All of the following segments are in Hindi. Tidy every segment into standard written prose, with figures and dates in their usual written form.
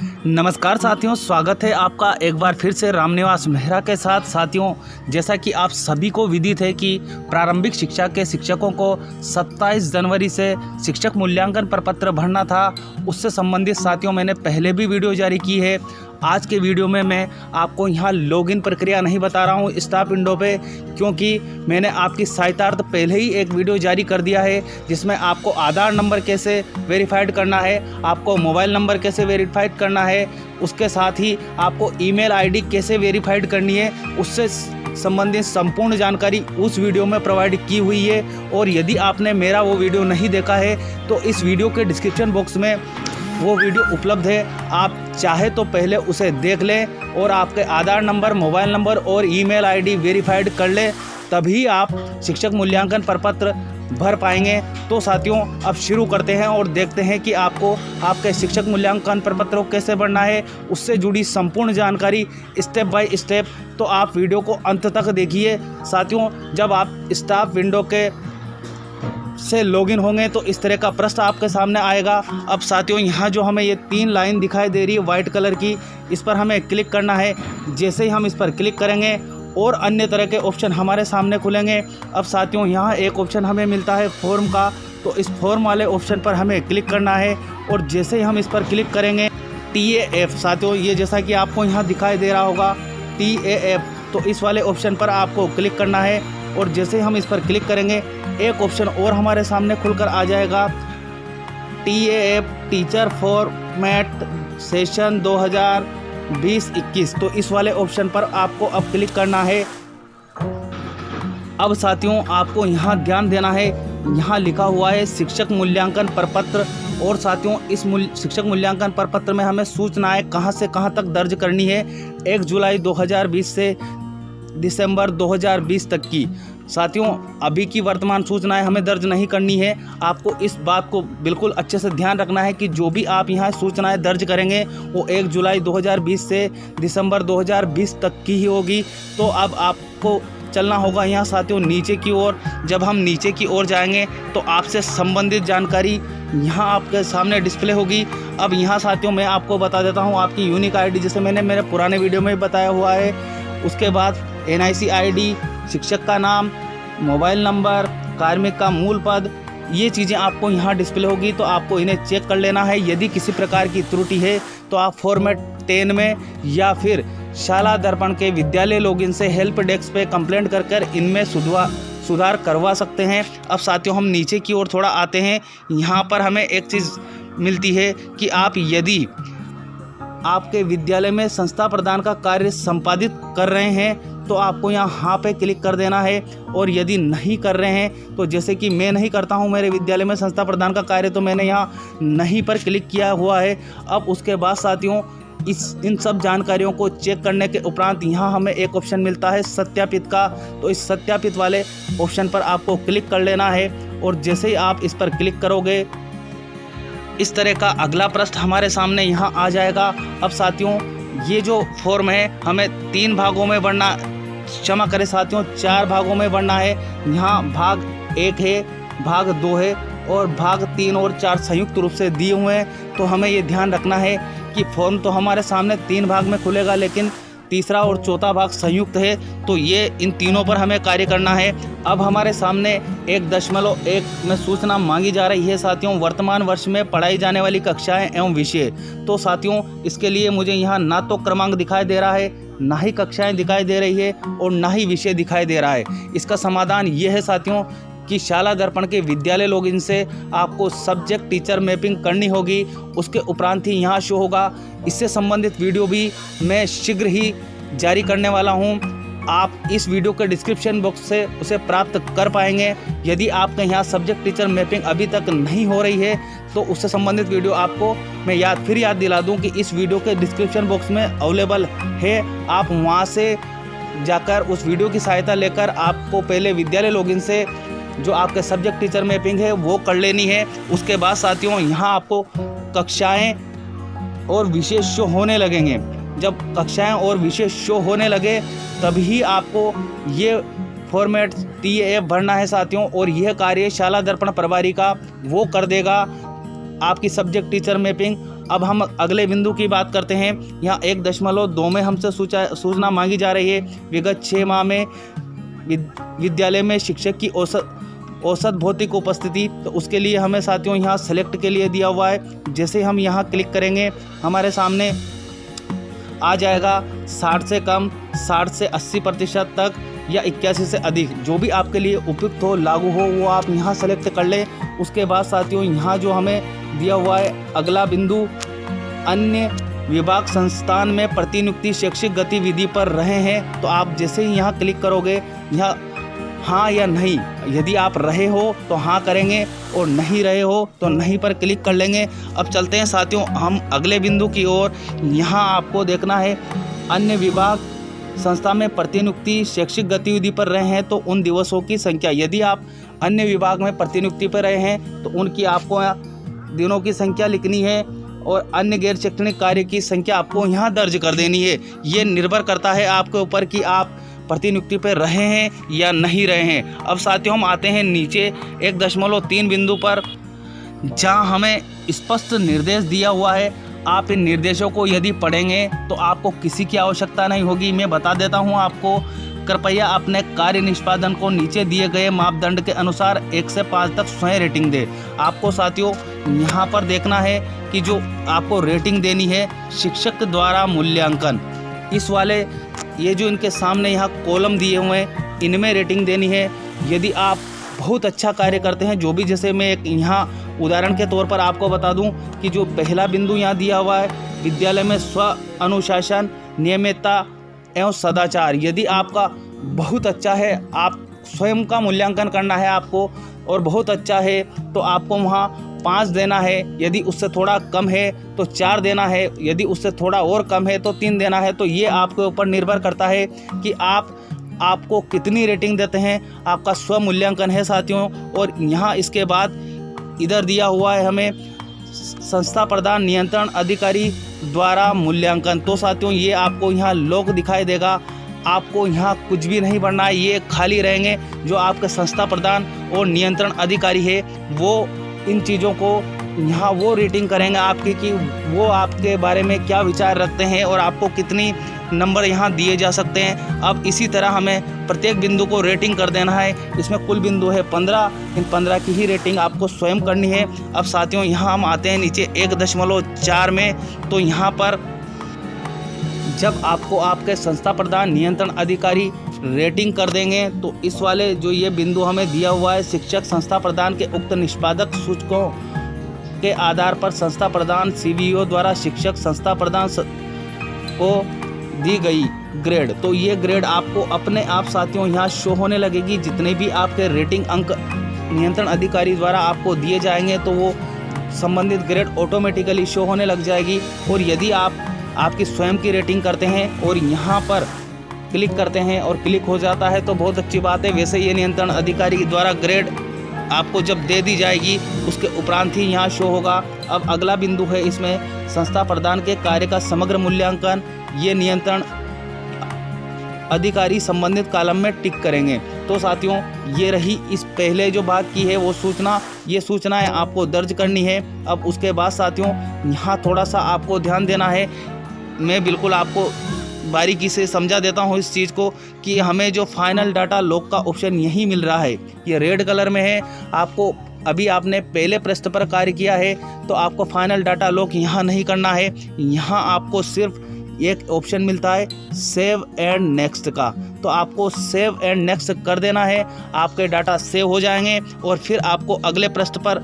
नमस्कार साथियों, स्वागत है आपका एक बार फिर से रामनिवास मेहरा के साथ। साथियों, जैसा कि आप सभी को विदित है कि प्रारंभिक शिक्षा के शिक्षकों को 27 जनवरी से शिक्षक मूल्यांकन प्रपत्र भरना था। उससे संबंधित साथियों मैंने पहले भी वीडियो जारी की है। आज के वीडियो में मैं आपको यहाँ लॉगिन प्रक्रिया नहीं बता रहा हूँ स्टाफ विंडो पे, क्योंकि मैंने आपकी सहायतार्थ पहले ही एक वीडियो जारी कर दिया है जिसमें आपको आधार नंबर कैसे वेरीफाइड करना है, आपको मोबाइल नंबर कैसे वेरीफाइड करना है, उसके साथ ही आपको ईमेल आईडी कैसे वेरीफाइड करनी है, उससे संबंधित संपूर्ण जानकारी उस वीडियो में प्रोवाइड की हुई है। और यदि आपने मेरा वो वीडियो नहीं देखा है तो इस वीडियो के डिस्क्रिप्शन बॉक्स में वो वीडियो उपलब्ध है, आप चाहे तो पहले उसे देख लें और आपके आधार नंबर, मोबाइल नंबर और ईमेल आईडी वेरीफाइड कर लें, तभी आप शिक्षक मूल्यांकन प्रपत्र भर पाएंगे। तो साथियों, अब शुरू करते हैं और देखते हैं कि आपको आपके शिक्षक मूल्यांकन प्रपत्र को कैसे भरना है, उससे जुड़ी संपूर्ण जानकारी स्टेप बाय स्टेप। तो आप वीडियो को अंत तक देखिए। साथियों, जब आप स्टाफ विंडो के से लॉगिन होंगे तो इस तरह का पृष्ठ आपके सामने आएगा। अब साथियों, यहाँ जो हमें ये 3 लाइन दिखाई दे रही है वाइट कलर की, इस पर हमें क्लिक करना है। जैसे ही हम इस पर क्लिक करेंगे और अन्य तरह के ऑप्शन हमारे सामने खुलेंगे। अब साथियों, यहाँ एक ऑप्शन हमें मिलता है फॉर्म का, तो इस फॉर्म वाले ऑप्शन पर हमें क्लिक करना है। और जैसे ही हम इस पर क्लिक करेंगे TAF, साथियों ये जैसा कि आपको यहाँ दिखाई दे रहा होगा TAF, तो इस वाले ऑप्शन पर आपको क्लिक करना है। और जैसे ही हम इस पर क्लिक करेंगे एक ऑप्शन और हमारे सामने खुलकर आ जाएगा, TAF टीचर फॉर्मेट सेशन 2020-21, तो इस वाले ऑप्शन पर आपको अब क्लिक करना है। अब साथियों, आपको यहाँ ध्यान देना है, यहाँ लिखा हुआ है शिक्षक मूल्यांकन प्रपत्र। और साथियों, इस शिक्षक मूल्यांकन प्रपत्र में हमें सूचनाएं कहाँ से कहाँ तक दर्ज करनी है, 1 जुलाई 2020 से दिसंबर 2020 तक की। साथियों, अभी की वर्तमान सूचनाएं हमें दर्ज नहीं करनी है। आपको इस बात को बिल्कुल अच्छे से ध्यान रखना है कि जो भी आप यहाँ सूचनाएं दर्ज करेंगे वो 1 जुलाई 2020 से दिसंबर 2020 तक की ही होगी। तो अब आपको चलना होगा यहाँ साथियों नीचे की ओर। जब हम नीचे की ओर जाएंगे तो आपसे संबंधित जानकारी यहाँ आपके सामने डिस्प्ले होगी। अब यहाँ साथियों मैं आपको बता देता हूँ आपकी यूनिक ID, जैसे मैंने मेरे पुराने वीडियो में बताया हुआ है। उसके बाद NIC ID, शिक्षक का नाम, मोबाइल नंबर, कार्मिक का मूल पद, ये चीज़ें आपको यहाँ डिस्प्ले होगी। तो आपको इन्हें चेक कर लेना है। यदि किसी प्रकार की त्रुटि है तो आप फॉर्मेट 10 में या फिर शाला दर्पण के विद्यालय लॉगिन से हेल्प डेस्क पे कंप्लेंट कर इनमें सुधार करवा सकते हैं। अब साथियों, हम नीचे की ओर थोड़ा आते हैं। यहाँ पर हमें एक चीज़ मिलती है कि आप यदि आपके विद्यालय में संस्था प्रदान का कार्य संपादित कर रहे हैं तो आपको यहाँ पे क्लिक कर देना है। और यदि नहीं कर रहे हैं तो जैसे कि मैं नहीं करता हूँ मेरे विद्यालय में संस्था प्रदान का कार्य, तो मैंने यहाँ नहीं पर क्लिक किया हुआ है। अब उसके बाद साथियों, इन सब जानकारियों को चेक करने के उपरांत यहाँ हमें एक ऑप्शन मिलता है सत्यापित का, तो इस सत्यापित वाले ऑप्शन पर आपको क्लिक कर लेना है। और जैसे ही आप इस पर क्लिक करोगे इस तरह का अगला पृष्ठ हमारे सामने यहाँ आ जाएगा। अब साथियों, ये जो फॉर्म है हमें 3 भागों में बढ़ना, क्षमा करें साथियों 4 भागों में बढ़ना है। यहाँ भाग 1 है, भाग 2 है और भाग 3 और 4 संयुक्त रूप से दिए हुए हैं। तो हमें ये ध्यान रखना है कि फॉर्म तो हमारे सामने 3 भाग में खुलेगा, लेकिन तीसरा और चौथा भाग संयुक्त है। तो ये इन तीनों पर हमें कार्य करना है। अब हमारे सामने 1.1 में सूचना मांगी जा रही है साथियों, वर्तमान वर्ष में पढ़ाई जाने वाली कक्षाएं एवं विषय। तो साथियों, इसके लिए मुझे यहाँ ना तो क्रमांक दिखाई दे रहा है, ना ही कक्षाएं दिखाई दे रही है और ना ही विषय दिखाई दे रहा है। इसका समाधान ये है साथियों कि शाला दर्पण के विद्यालय लॉगिन से आपको सब्जेक्ट टीचर मैपिंग करनी होगी, उसके उपरांत ही यहाँ शो होगा। इससे संबंधित वीडियो भी मैं शीघ्र ही जारी करने वाला हूँ। आप इस वीडियो के डिस्क्रिप्शन बॉक्स से उसे प्राप्त कर पाएंगे। यदि आपके यहाँ सब्जेक्ट टीचर मैपिंग अभी तक नहीं हो रही है तो उससे संबंधित वीडियो आपको मैं याद दिला दूँ कि इस वीडियो के डिस्क्रिप्शन बॉक्स में अवेलेबल है। आप वहाँ से जाकर उस वीडियो की सहायता लेकर आपको पहले विद्यालय लॉगिन से जो आपके सब्जेक्ट टीचर मैपिंग है वो कर लेनी है। उसके बाद साथियों, यहाँ आपको कक्षाएं और विषय शो होने लगेंगे। जब कक्षाएं और विषय शो होने लगे तभी आपको ये फॉर्मेट TAF भरना है साथियों। और यह कार्य शाला दर्पण प्रभारी का वो कर देगा। आपकी सब्जेक्ट टीचर मैपिंग। अब हम अगले बिंदु की बात करते हैं। यहाँ 1.2 में हमसे सूचना मांगी जा रही है। विगत 6 माह में विद्यालय में शिक्षक की औसत भौतिक उपस्थिति। तो उसके लिए हमें साथियों यहाँ सेलेक्ट के लिए दिया हुआ है। जैसे हम यहाँ क्लिक करेंगे हमारे सामने आ जाएगा 60 से कम, 60 से 80% तक या 81 से अधिक, जो भी आपके लिए उपयुक्त हो, लागू हो, वो आप यहाँ सेलेक्ट कर लें। उसके बाद साथियों यहाँ जो हमें दिया हुआ है अगला बिंदु, अन्य विभाग संस्थान में प्रतिनियुक्ति शैक्षिक गतिविधि पर रहे हैं। तो आप जैसे ही यहाँ क्लिक करोगे, यहाँ हाँ या नहीं, यदि आप रहे हो तो हाँ करेंगे और नहीं रहे हो तो नहीं पर क्लिक कर लेंगे। अब चलते हैं साथियों हम अगले बिंदु की ओर। यहाँ आपको देखना है अन्य विभाग संस्था में प्रतिनियुक्ति शैक्षिक गतिविधि पर रहे हैं तो उन दिवसों की संख्या। यदि आप अन्य विभाग में प्रतिनियुक्ति पर रहे हैं तो उनकी आपको दिनों की संख्या लिखनी है और अन्य गैर शैक्षणिक कार्य की संख्या आपको यहाँ दर्ज कर देनी है। ये निर्भर करता है आपके ऊपर कि आप प्रतिनियुक्ति पर रहे हैं या नहीं रहे हैं। अब साथियों हम आते हैं नीचे 1.3 बिंदु पर, जहाँ हमें स्पष्ट निर्देश दिया हुआ है। आप इन निर्देशों को यदि पढ़ेंगे तो आपको किसी की आवश्यकता नहीं होगी। मैं बता देता हूँ आपको। कृपया अपने कार्य निष्पादन को नीचे दिए गए मापदंड के अनुसार 1 से 5 तक स्वयं रेटिंग दे। आपको साथियों यहाँ पर देखना है कि जो आपको रेटिंग देनी है शिक्षक द्वारा मूल्यांकन, इस वाले ये जो इनके सामने यहाँ कॉलम दिए हुए हैं इनमें रेटिंग देनी है। यदि आप बहुत अच्छा कार्य करते हैं, जो भी, जैसे मैं एक यहाँ उदाहरण के तौर पर आपको बता दूं कि जो पहला बिंदु यहाँ दिया हुआ है, विद्यालय में स्व अनुशासन, नियमितता एवं सदाचार, यदि आपका बहुत अच्छा है, आप स्वयं का मूल्यांकन करना है आपको और बहुत अच्छा है तो आपको वहाँ 5 देना है। यदि उससे थोड़ा कम है तो 4 देना है, यदि उससे थोड़ा और कम है तो 3 देना है। तो ये आपके ऊपर निर्भर करता है कि आपको कितनी रेटिंग देते हैं। आपका स्व मूल्यांकन है साथियों। और यहाँ इसके बाद इधर दिया हुआ है हमें संस्था प्रधान नियंत्रण अधिकारी द्वारा मूल्यांकन। तो साथियों ये आपको यहाँ लोग दिखाई देगा। आपको यहाँ कुछ भी नहीं भरना है, ये खाली रहेंगे। जो आपके संस्था प्रधान और नियंत्रण अधिकारी है वो इन चीज़ों को यहाँ वो रेटिंग करेंगे आपकी कि वो आपके बारे में क्या विचार रखते हैं और आपको कितनी नंबर यहाँ दिए जा सकते हैं। अब इसी तरह हमें प्रत्येक बिंदु को रेटिंग कर देना है। इसमें कुल बिंदु है 15, इन 15 की ही रेटिंग आपको स्वयं करनी है। अब साथियों यहाँ हम आते हैं नीचे 1.4 में। तो यहाँ पर जब आपको आपके संस्था प्रधान नियंत्रण अधिकारी रेटिंग कर देंगे तो इस वाले जो ये बिंदु हमें दिया हुआ है, शिक्षक संस्था प्रधान के उक्त निष्पादक सूचकों के आधार पर संस्था प्रधान CBO द्वारा शिक्षक संस्था प्रधान को दी गई ग्रेड। तो ये ग्रेड आपको अपने आप साथियों यहाँ शो होने लगेगी। जितने भी आपके रेटिंग अंक नियंत्रण अधिकारी द्वारा आपको दिए जाएंगे तो वो संबंधित ग्रेड ऑटोमेटिकली शो होने लग जाएगी। और यदि आपकी स्वयं की रेटिंग करते हैं और यहाँ पर क्लिक करते हैं और क्लिक हो जाता है तो बहुत अच्छी बात है। वैसे ये नियंत्रण अधिकारी द्वारा ग्रेड आपको जब दे दी जाएगी उसके उपरांत ही यहाँ शो होगा। अब अगला बिंदु है इसमें संस्था प्रधान के कार्य का समग्र मूल्यांकन। ये नियंत्रण अधिकारी संबंधित कॉलम में टिक करेंगे। तो साथियों ये रही इस पहले जो भाग की है वो सूचना, ये सूचनाएं आपको दर्ज करनी है। अब उसके बाद साथियों यहाँ थोड़ा सा आपको ध्यान देना है। मैं बिल्कुल आपको बारीकी से समझा देता हूँ इस चीज़ को कि हमें जो फाइनल डाटा लॉक का ऑप्शन यही मिल रहा है, ये रेड कलर में है। आपको अभी आपने पहले पृष्ठ पर कार्य किया है तो आपको फाइनल डाटा लॉक यहाँ नहीं करना है। यहाँ आपको सिर्फ एक ऑप्शन मिलता है सेव एंड नेक्स्ट का, तो आपको सेव एंड नेक्स्ट कर देना है। आपके डाटा सेव हो जाएंगे और फिर आपको अगले पृष्ठ पर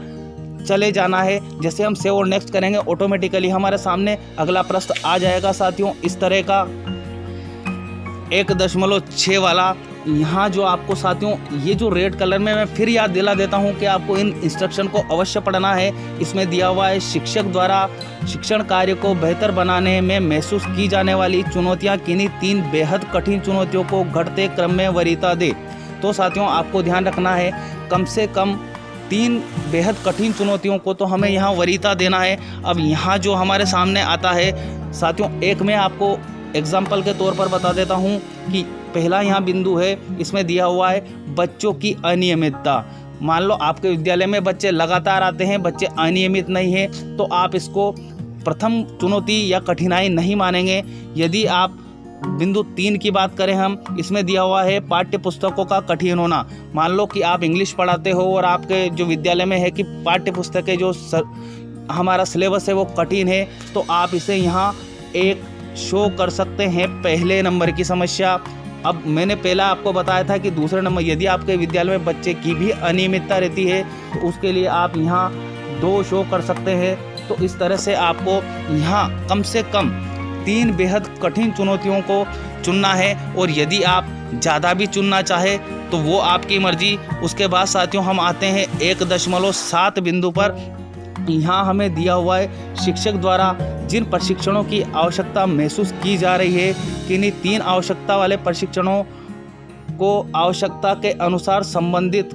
चले जाना है। जैसे हम सेव और नेक्स्ट करेंगे ऑटोमेटिकली हमारे सामने अगला पृष्ठ आ जाएगा साथियों इस तरह का 1.6 वाला। यहाँ जो आपको साथियों ये जो रेड कलर में मैं फिर याद दिला देता हूँ कि आपको इन इंस्ट्रक्शन को अवश्य पढ़ना है। इसमें दिया हुआ है शिक्षक द्वारा शिक्षण कार्य को बेहतर बनाने में महसूस की जाने वाली चुनौतियाँ किन्हीं 3 बेहद कठिन चुनौतियों को घटते क्रम में वरीयता दे। तो साथियों आपको ध्यान रखना है कम से कम 3 बेहद कठिन चुनौतियों को तो हमें यहाँ वरीयता देना है। अब यहाँ जो हमारे सामने आता है साथियों, एक मैं आपको एग्जाम्पल के तौर पर बता देता हूँ कि पहला यहाँ बिंदु है, इसमें दिया हुआ है बच्चों की अनियमितता। मान लो आपके विद्यालय में बच्चे लगातार आते हैं, बच्चे अनियमित नहीं हैं, तो आप इसको प्रथम चुनौती या कठिनाई नहीं मानेंगे। यदि आप बिंदु 3 की बात करें, हम इसमें दिया हुआ है पाठ्य पुस्तकों का कठिन होना। मान लो कि आप इंग्लिश पढ़ाते हो और आपके जो विद्यालय में है कि पाठ्य पुस्तकें जो हमारा सिलेबस है वो कठिन है, तो आप इसे यहाँ एक शो कर सकते हैं पहले नंबर की समस्या। अब मैंने पहला आपको बताया था कि दूसरे नंबर यदि आपके विद्यालय में बच्चे की भी अनियमितता रहती है तो उसके लिए आप यहाँ 2 शो कर सकते हैं। तो इस तरह से आपको यहाँ कम से कम 3 बेहद कठिन चुनौतियों को चुनना है, और यदि आप ज़्यादा भी चुनना चाहे तो वो आपकी मर्जी। उसके बाद साथियों हम आते हैं 1.7 बिंदु पर। यहाँ हमें दिया हुआ है शिक्षक द्वारा जिन प्रशिक्षणों की आवश्यकता महसूस की जा रही है, किन्हीं 3 आवश्यकता वाले प्रशिक्षणों को आवश्यकता के अनुसार संबंधित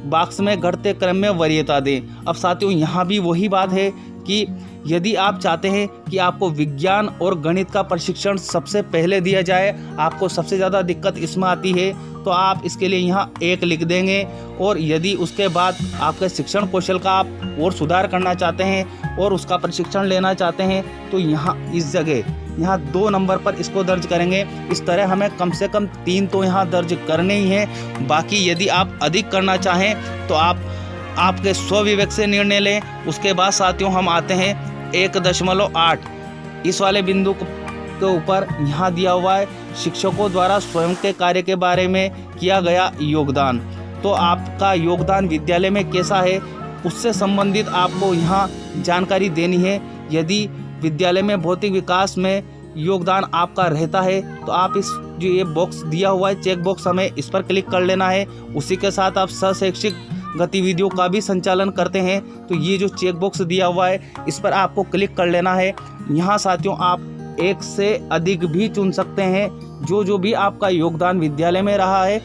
बॉक्स में घटते क्रम में वरीयता दें। अब साथियों यहाँ भी वही बात है कि यदि आप चाहते हैं कि आपको विज्ञान और गणित का प्रशिक्षण सबसे पहले दिया जाए, आपको सबसे ज़्यादा दिक्कत इसमें आती है, तो आप इसके लिए यहाँ 1 लिख देंगे। और यदि उसके बाद आपके शिक्षण कौशल का आप और सुधार करना चाहते हैं और उसका प्रशिक्षण लेना चाहते हैं, तो यहाँ इस जगह यहाँ 2 नंबर पर इसको दर्ज करेंगे। इस तरह हमें कम से कम 3 तो यहाँ दर्ज करने ही हैं। बाकी यदि आप अधिक करना चाहें तो आप आपके स्वविवेक से निर्णय लें। उसके बाद साथियों हम आते हैं 1.8 इस वाले बिंदु के ऊपर। यहाँ दिया हुआ है शिक्षकों द्वारा स्वयं के कार्य के बारे में किया गया योगदान। तो आपका योगदान विद्यालय में कैसा है उससे संबंधित आपको यहाँ जानकारी देनी है। यदि विद्यालय में भौतिक विकास में योगदान आपका रहता है तो आप इस जो ये बॉक्स दिया हुआ है चेक बॉक्स, हमें इस पर क्लिक कर लेना है। उसी के साथ आप शैक्षिक गतिविधियों का भी संचालन करते हैं तो ये जो चेक बॉक्स दिया हुआ है इस पर आपको क्लिक कर लेना है। यहाँ साथियों आप 1 से अधिक भी चुन सकते हैं। जो भी आपका योगदान विद्यालय में रहा है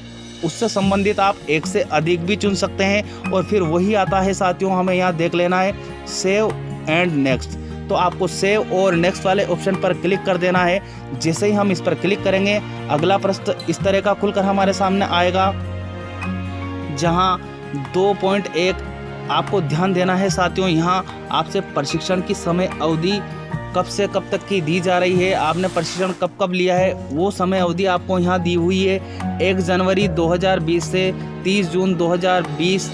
उससे संबंधित आप 1 से अधिक भी चुन सकते हैं। और फिर वही आता है साथियों, हमें यहाँ देख लेना है सेव एंड नेक्स्ट। तो आपको सेव और नेक्स्ट वाले ऑप्शन पर क्लिक कर देना है। जैसे ही हम इस पर क्लिक करेंगे अगला पृष्ठ इस तरह का खुलकर हमारे सामने आएगा, जहाँ 2.1 आपको ध्यान देना है साथियों। यहाँ आपसे प्रशिक्षण की समय अवधि कब से कब तक की दी जा रही है, आपने प्रशिक्षण कब कब लिया है वो समय अवधि आपको यहाँ दी हुई है। 1 जनवरी 2020 से 30 जून 2020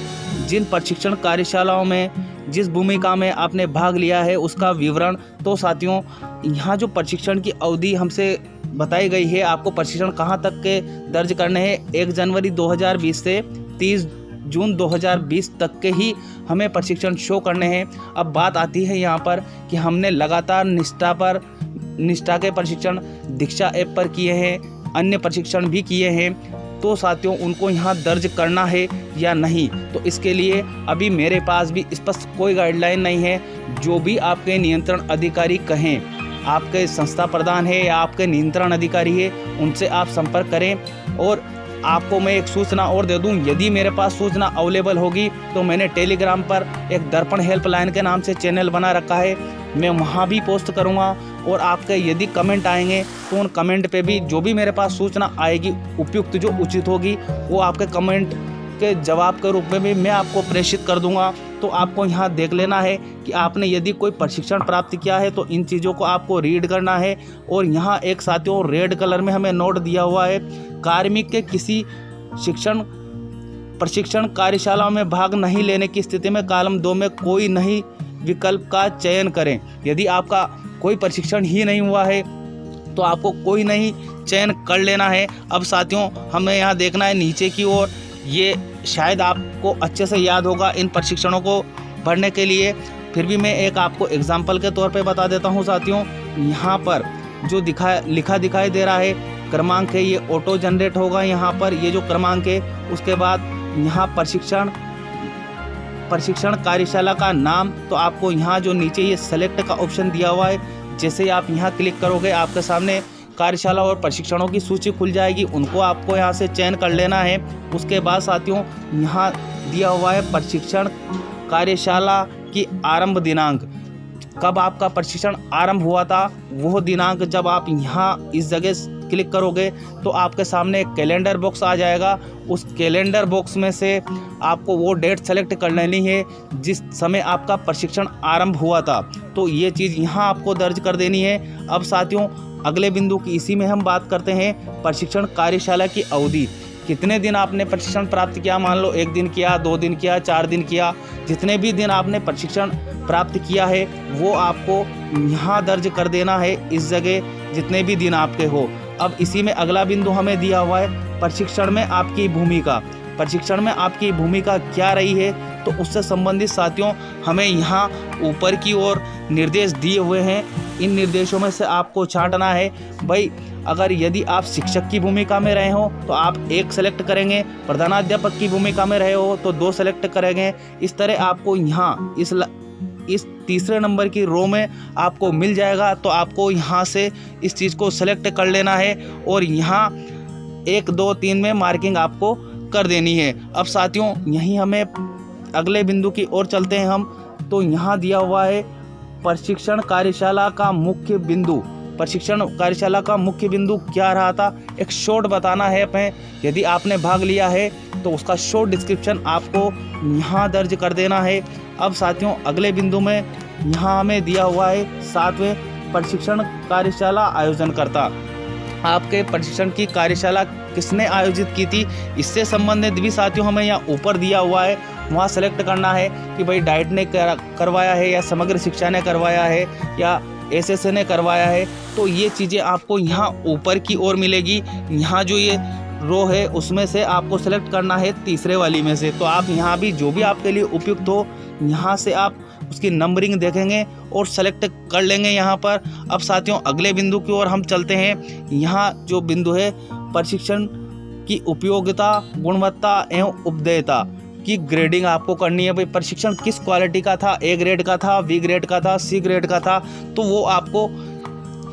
जिन प्रशिक्षण कार्यशालाओं में जिस भूमिका में आपने भाग लिया है उसका विवरण। तो साथियों यहाँ जो प्रशिक्षण की अवधि हमसे बताई गई है, आपको प्रशिक्षण कहाँ तक के दर्ज करने हैं, 1 जनवरी 2020 से 30 जून 2020 तक के ही हमें प्रशिक्षण शो करने हैं। अब बात आती है यहाँ पर कि हमने लगातार निष्ठा के प्रशिक्षण दीक्षा ऐप पर किए हैं, अन्य प्रशिक्षण भी किए हैं, तो साथियों उनको यहाँ दर्ज करना है या नहीं। तो इसके लिए अभी मेरे पास भी स्पष्ट कोई गाइडलाइन नहीं है। जो भी आपके नियंत्रण अधिकारी कहें, आपके संस्था प्रधान है या आपके नियंत्रण अधिकारी है, उनसे आप संपर्क करें। और आपको मैं एक सूचना और दे दूं, यदि मेरे पास सूचना अवेलेबल होगी तो मैंने टेलीग्राम पर एक दर्पण हेल्पलाइन के नाम से चैनल बना रखा है, मैं वहां भी पोस्ट करूंगा। और आपके यदि कमेंट आएंगे तो उन कमेंट पे भी जो भी मेरे पास सूचना आएगी उपयुक्त जो उचित होगी वो आपके कमेंट के जवाब के रूप में भी मैं आपको प्रेषित कर दूंगा। तो आपको यहाँ देख लेना है कि आपने यदि कोई प्रशिक्षण प्राप्त किया है तो इन चीज़ों को आपको रीड करना है। और यहाँ एक साथियों रेड कलर में हमें नोट दिया हुआ है, कार्मिक के किसी प्रशिक्षण कार्यशाला में भाग नहीं लेने की स्थिति में कॉलम 2 में कोई नहीं विकल्प का चयन करें। यदि आपका कोई प्रशिक्षण ही नहीं हुआ है तो आपको कोई नहीं चयन कर लेना है। अब साथियों हमें यहाँ देखना है नीचे की ओर, ये शायद आपको अच्छे से याद होगा इन प्रशिक्षणों को भरने के लिए, फिर भी मैं एक आपको एग्जाम्पल के तौर पे बता देता हूँ साथियों। यहाँ पर जो लिखा दिखाई दे रहा है क्रमांक है, ये ऑटो जनरेट होगा यहाँ पर ये जो क्रमांक है। उसके बाद यहाँ प्रशिक्षण कार्यशाला का नाम, तो आपको यहाँ जो नीचे ये सेलेक्ट का ऑप्शन दिया हुआ है, जैसे ही आप यहाँ क्लिक करोगे आपके सामने कार्यशाला और प्रशिक्षणों की सूची खुल जाएगी, उनको आपको यहाँ से चयन कर लेना है। उसके बाद साथियों यहाँ दिया हुआ है प्रशिक्षण कार्यशाला की आरंभ दिनांक, कब आपका प्रशिक्षण आरंभ हुआ था, वो दिनांक जब आप यहाँ इस जगह क्लिक करोगे तो आपके सामने एक कैलेंडर बॉक्स आ जाएगा। उस कैलेंडर बॉक्स में से आपको वो डेट सेलेक्ट कर लेनी है जिस समय आपका प्रशिक्षण आरंभ हुआ था। तो ये चीज़ यहाँ आपको दर्ज कर देनी है। अब साथियों, अगले बिंदु की इसी में हम बात करते हैं प्रशिक्षण कार्यशाला की अवधि। कितने दिन आपने प्रशिक्षण प्राप्त किया, मान लो 1 दिन किया, 2 दिन किया, 4 दिन किया, जितने भी दिन आपने प्रशिक्षण प्राप्त किया है वो आपको यहाँ दर्ज कर देना है इस जगह, जितने भी दिन आपके हो। अब इसी में अगला बिंदु हमें दिया हुआ है प्रशिक्षण में आपकी भूमिका। प्रशिक्षण में आपकी भूमिका क्या रही है, तो उससे संबंधित साथियों हमें यहाँ ऊपर की ओर निर्देश दिए हुए हैं। इन निर्देशों में से आपको छांटना है। भाई, अगर यदि आप शिक्षक की भूमिका में रहे हो तो आप 1 सेलेक्ट करेंगे, प्रधानाध्यापक की भूमिका में रहे हो तो 2 सेलेक्ट करेंगे। इस तरह आपको यहाँ इस तीसरे नंबर की रो में आपको मिल जाएगा। तो आपको यहाँ से इस चीज़ को सेलेक्ट कर लेना है और यहाँ 1, 2, 3 में मार्किंग आपको कर देनी है। अब साथियों, यहीं हमें अगले बिंदु की ओर चलते हैं हम। तो यहाँ दिया हुआ है प्रशिक्षण कार्यशाला का मुख्य बिंदु। प्रशिक्षण कार्यशाला का मुख्य बिंदु क्या रहा था, एक शॉर्ट बताना है हमें। यदि आपने भाग लिया है तो उसका शॉर्ट डिस्क्रिप्शन आपको यहाँ दर्ज कर देना है। अब साथियों, अगले बिंदु में यहाँ हमें दिया हुआ है 7वें प्रशिक्षण कार्यशाला आयोजनकर्ता। आपके प्रशिक्षण की कार्यशाला किसने आयोजित की थी, इससे संबंधित भी साथियों हमें यहाँ ऊपर दिया हुआ है। वहाँ सेलेक्ट करना है कि भाई डाइट ने करवाया है या समग्र शिक्षा ने करवाया है या एसएसए ने करवाया है। तो ये चीज़ें आपको यहाँ ऊपर की ओर मिलेगी। यहाँ जो ये रो है उसमें से आपको सेलेक्ट करना है तीसरे वाली में से। तो आप यहाँ भी जो भी आपके लिए उपयुक्त हो, यहाँ से आप उसकी नंबरिंग देखेंगे और सेलेक्ट कर लेंगे यहाँ पर। अब साथियों, अगले बिंदु की ओर हम चलते हैं। यहाँ जो बिंदु है प्रशिक्षण की उपयोगिता, गुणवत्ता एवं उपदेयता की ग्रेडिंग आपको करनी है। भाई, प्रशिक्षण किस क्वालिटी का था, ए ग्रेड का था, बी ग्रेड का था, सी ग्रेड का था, तो वो आपको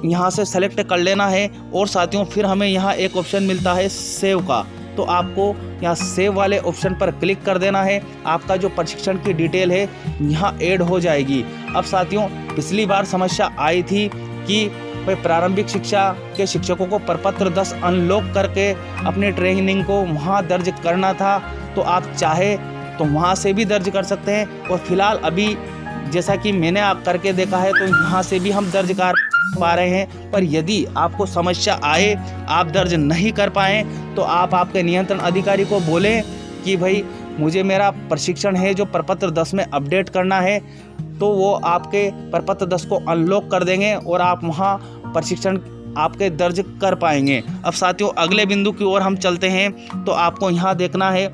यहाँ से सेलेक्ट कर लेना है। और साथियों, फिर हमें यहाँ एक ऑप्शन मिलता है सेव का। तो आपको यहाँ सेव वाले ऑप्शन पर क्लिक कर देना है। आपका जो प्रशिक्षण की डिटेल है यहाँ ऐड हो जाएगी। अब साथियों, पिछली बार समस्या आई थी कि भाई प्रारंभिक शिक्षा के शिक्षकों को प्रपत्र 10 अनलॉक करके अपनी ट्रेनिंग को वहाँ दर्ज करना था। तो आप चाहे तो वहाँ से भी दर्ज कर सकते हैं। और फिलहाल अभी जैसा कि मैंने आप करके देखा है तो यहाँ से भी हम दर्ज कर पा रहे हैं। पर यदि आपको समस्या आए, आप दर्ज नहीं कर पाएँ, तो आप आपके नियंत्रण अधिकारी को बोलें कि भाई मुझे मेरा प्रशिक्षण है जो प्रपत्र 10 में अपडेट करना है। तो वो आपके प्रपत्र 10 को अनलॉक कर देंगे और आप वहाँ प्रशिक्षण आपके दर्ज कर पाएंगे। अब साथियों, अगले बिंदु की ओर हम चलते हैं। तो आपको यहाँ देखना है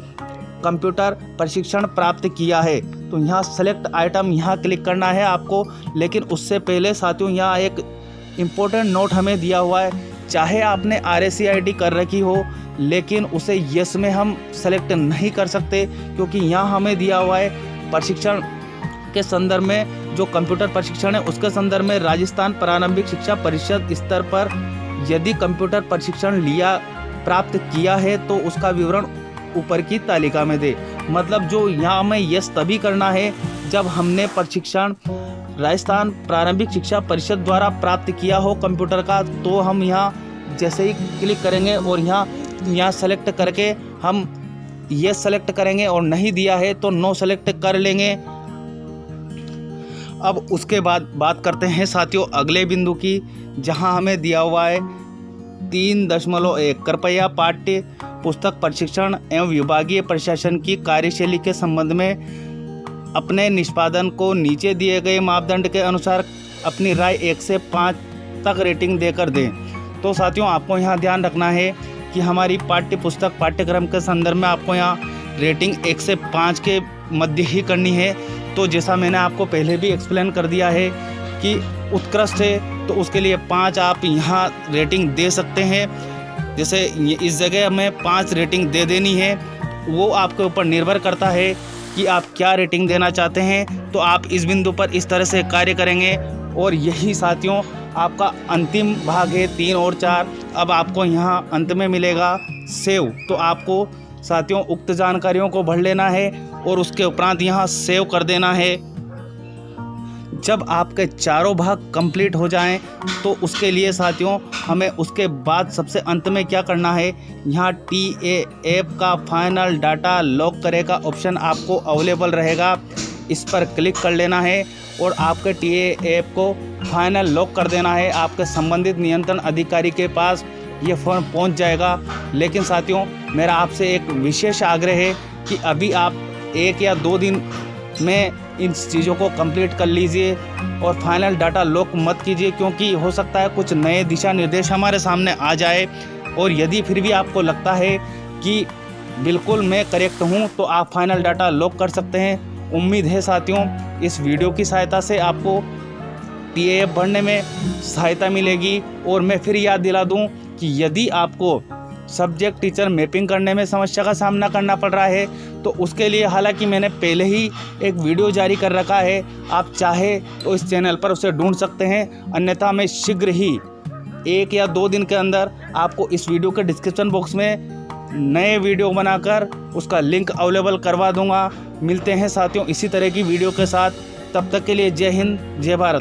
कंप्यूटर प्रशिक्षण प्राप्त किया है। तो यहाँ सेलेक्ट आइटम यहाँ क्लिक करना है आपको। लेकिन उससे पहले साथियों, यहाँ एक इम्पोर्टेंट नोट हमें दिया हुआ है। चाहे आपने RACIT कर रखी हो, लेकिन उसे यस में हम सेलेक्ट नहीं कर सकते, क्योंकि यहाँ हमें दिया हुआ है प्रशिक्षण के संदर्भ में, जो कंप्यूटर प्रशिक्षण है उसके संदर्भ में राजस्थान प्रारंभिक शिक्षा परिषद स्तर पर यदि कंप्यूटर प्रशिक्षण प्राप्त किया है तो उसका विवरण ऊपर की तालिका में दे। मतलब जो यहाँ हमें यस तभी करना है जब हमने प्रशिक्षण राजस्थान प्रारंभिक शिक्षा परिषद द्वारा प्राप्त किया हो कंप्यूटर का। तो हम यहाँ जैसे ही क्लिक करेंगे और यहाँ सेलेक्ट करके हम यस सेलेक्ट करेंगे और नहीं दिया है तो नो सेलेक्ट कर लेंगे। अब उसके बाद बात करते हैं साथियों अगले बिंदु की, जहां हमें दिया हुआ है 3.1 कृपया पाठ्य पुस्तक प्रशिक्षण एवं विभागीय प्रशासन की कार्यशैली के संबंध में अपने निष्पादन को नीचे दिए गए मापदंड के अनुसार अपनी राय 1 से 5 तक रेटिंग देकर दें। तो साथियों, आपको यहाँ ध्यान रखना है कि हमारी पाठ्य पुस्तक पाठ्यक्रम के संदर्भ में आपको यहाँ रेटिंग 1 से 5 के मध्य ही करनी है। तो जैसा मैंने आपको पहले भी एक्सप्लेन कर दिया है कि उत्कृष्ट है तो उसके लिए 5 आप यहाँ रेटिंग दे सकते हैं। जैसे इस जगह हमें 5 रेटिंग दे देनी है, वो आपके ऊपर निर्भर करता है कि आप क्या रेटिंग देना चाहते हैं। तो आप इस बिंदु पर इस तरह से कार्य करेंगे और यही साथियों आपका अंतिम भाग है 3 और 4। अब आपको यहाँ अंत में मिलेगा सेव। तो आपको साथियों उक्त जानकारियों को भर लेना है और उसके उपरांत यहाँ सेव कर देना है। जब आपके चारों भाग कंप्लीट हो जाएं तो उसके लिए साथियों हमें उसके बाद सबसे अंत में क्या करना है, यहाँ TAAP का फाइनल डाटा लॉक करे का ऑप्शन आपको अवेलेबल रहेगा। इस पर क्लिक कर लेना है और आपके TAAP को फाइनल लॉक कर देना है। आपके संबंधित नियंत्रण अधिकारी के पास ये फॉर्म पहुंच जाएगा। लेकिन साथियों मेरा आपसे एक विशेष आग्रह है कि अभी आप 1 या 2 दिन में इन चीज़ों को कंप्लीट कर लीजिए और फाइनल डाटा लॉक मत कीजिए, क्योंकि हो सकता है कुछ नए दिशा निर्देश हमारे सामने आ जाए। और यदि फिर भी आपको लगता है कि बिल्कुल मैं करेक्ट हूं तो आप फाइनल डाटा लॉक कर सकते हैं। उम्मीद है साथियों इस वीडियो की सहायता से आपको TAAP भरने में सहायता मिलेगी। और मैं फिर याद दिला दूं कि यदि आपको सब्जेक्ट टीचर मैपिंग करने में समस्या का सामना करना पड़ रहा है तो उसके लिए हालांकि मैंने पहले ही एक वीडियो जारी कर रखा है, आप चाहे तो इस चैनल पर उसे ढूंढ सकते हैं। अन्यथा मैं शीघ्र ही 1 या 2 दिन के अंदर आपको इस वीडियो के डिस्क्रिप्शन बॉक्स में नए वीडियो बनाकर उसका लिंक अवेलेबल करवा दूंगा। मिलते हैं साथियों इसी तरह की वीडियो के साथ, तब तक के लिए जय हिंद जय भारत।